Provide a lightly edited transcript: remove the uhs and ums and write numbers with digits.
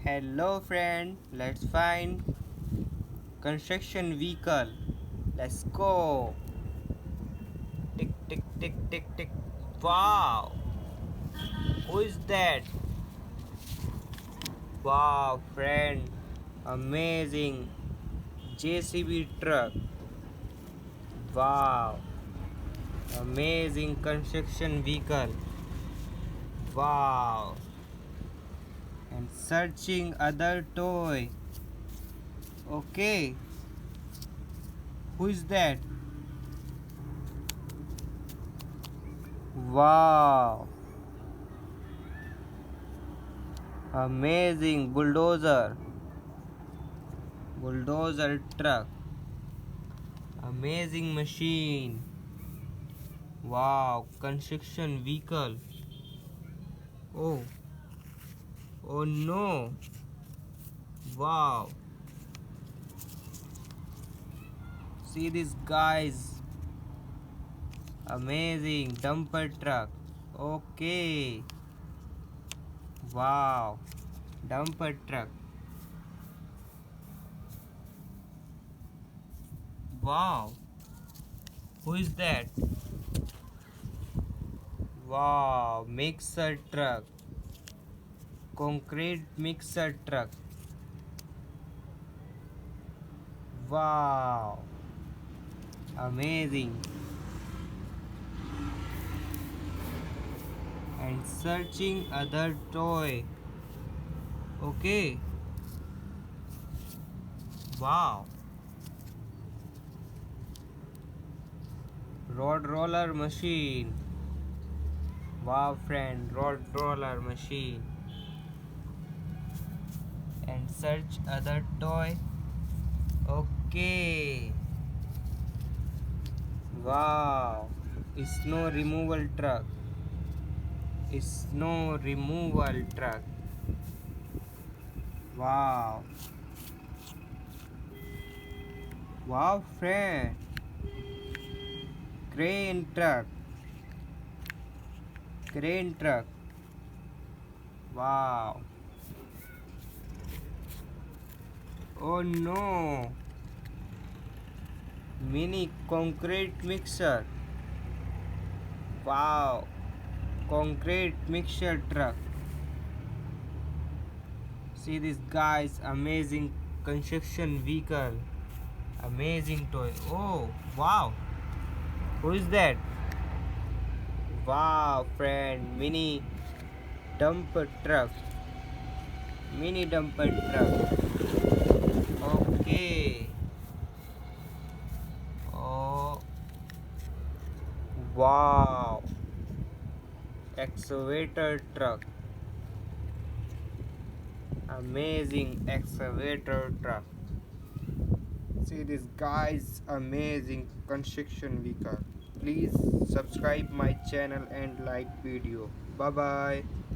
Hello friend, let's find construction vehicle. Let's go. Tick tick tick tick tick. Wow, who is that? Wow friend, amazing JCB truck. Wow, amazing construction vehicle. Wow, and searching other toy. Okay, who is that? Wow, amazing bulldozer truck, amazing machine. Wow, construction vehicle. Oh, oh no. Wow, see this guys, amazing dumper truck. Okay, wow, dumper truck. Wow, who is that? Wow, mixer truck, concrete mixer truck. Wow, amazing. And searching other toy. Okay, wow, road roller machine. Wow friend, road roller machine. And search other toy. Okay, wow, snow removal truck, snow removal truck. Wow, wow friend, crane truck, crane truck. Wow, oh no, mini concrete mixer. Wow, concrete mixer truck. See this guy's amazing construction vehicle, amazing toy. Oh wow, who is that? Wow friend, dumper truck, mini dumper truck. Okay, oh wow, excavator truck, amazing excavator truck. See this guy's amazing construction vehicle. Please subscribe my channel and like video. Bye bye.